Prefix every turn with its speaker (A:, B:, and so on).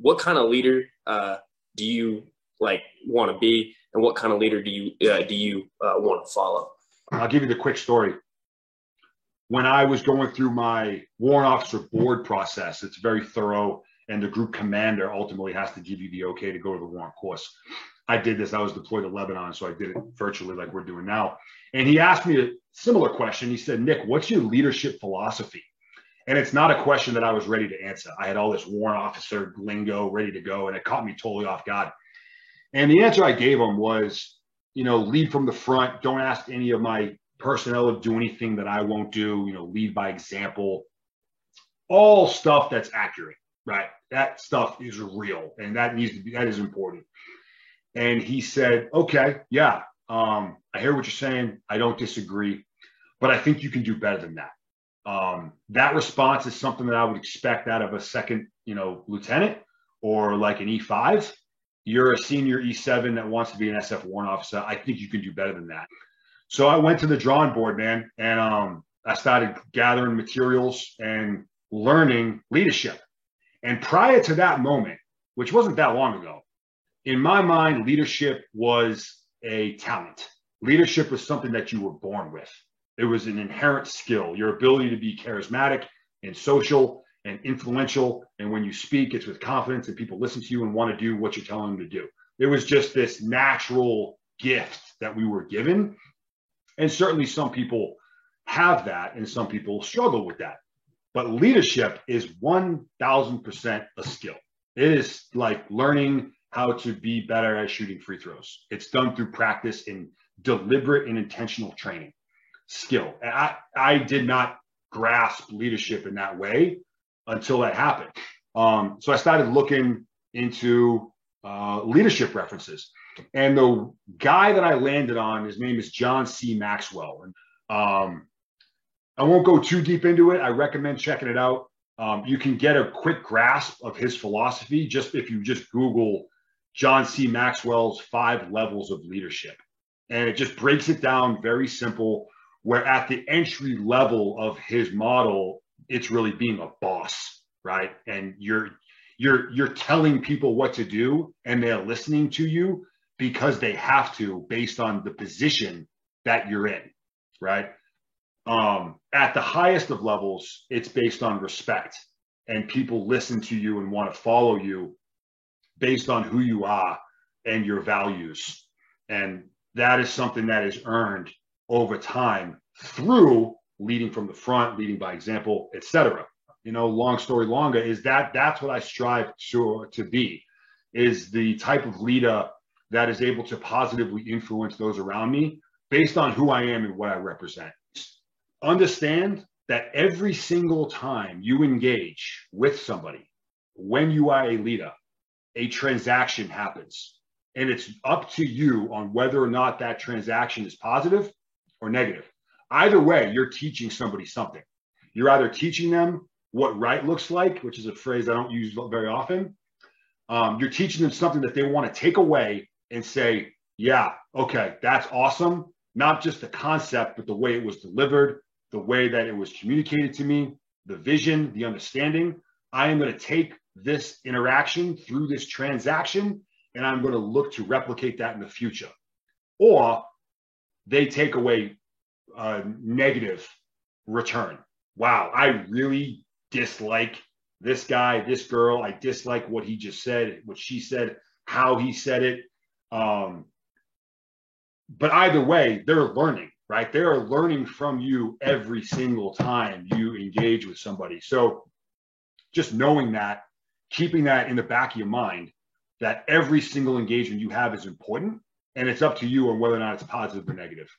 A: what kind of leader do you like want to be, and what kind of leader do you want to follow?
B: I'll give you the quick story. When I was going through my warrant officer board process, it's very thorough, and the group commander ultimately has to give you the okay to go to the warrant course. I did this. I was deployed to Lebanon, so I did it virtually like we're doing now. And he asked me a similar question. He said, Nick, what's your leadership philosophy? And it's not a question that I was ready to answer. I had all this warrant officer lingo ready to go, and it caught me totally off guard. And the answer I gave him was, lead from the front. Don't ask any of my personnel to do anything that I won't do. Lead by example. All stuff that's accurate, right? That stuff is real, and that is important. And he said, okay, yeah, I hear what you're saying. I don't disagree, but I think you can do better than that. That response is something that I would expect out of a second, lieutenant or like an E5. You're a senior E7 that wants to be an SF warrant officer. I think you can do better than that. So I went to the drawing board, man, and I started gathering materials and learning leadership. And prior to that moment, which wasn't that long ago, in my mind, leadership was a talent. Leadership was something that you were born with. It was an inherent skill, your ability to be charismatic and social and influential. And when you speak, it's with confidence and people listen to you and want to do what you're telling them to do. It was just this natural gift that we were given. And certainly some people have that and some people struggle with that. But leadership is 1000% a skill. It is like learning how to be better at shooting free throws. It's done through practice and deliberate and intentional training. Skill. I did not grasp leadership in that way until that happened. So I started looking into leadership references. And the guy that I landed on, his name is John C. Maxwell. And I won't go too deep into it. I recommend checking it out. You can get a quick grasp of his philosophy just if you just Google John C. Maxwell's 5 levels of leadership. And it just breaks it down very simple, where at the entry level of his model, it's really being a boss, right? And you're telling people what to do, and they're listening to you because they have to, based on the position that you're in, right? At the highest of levels, it's based on respect, and people listen to you and want to follow you based on who you are and your values. And that is something that is earned over time through leading from the front, leading by example, etc. Long story longer is that's what I strive to be, is the type of leader that is able to positively influence those around me based on who I am and what I represent. Understand that every single time you engage with somebody, when you are a leader, a transaction happens. And it's up to you on whether or not that transaction is positive or negative. Either way, you're teaching somebody something. You're either teaching them what right looks like, which is a phrase I don't use very often. You're teaching them something that they want to take away and say, yeah, okay, that's awesome. Not just the concept, but the way it was delivered, the way that it was communicated to me, the vision, the understanding. I am going to take this interaction through this transaction, and I'm going to look to replicate that in the future. Or they take away negative return. Wow, I really dislike this guy, this girl. I dislike what he just said, what she said, how he said it. But either way, they're learning, right? They are learning from you every single time you engage with somebody. So just knowing that, keeping that in the back of your mind, that every single engagement you have is important, and it's up to you on whether or not it's positive or negative.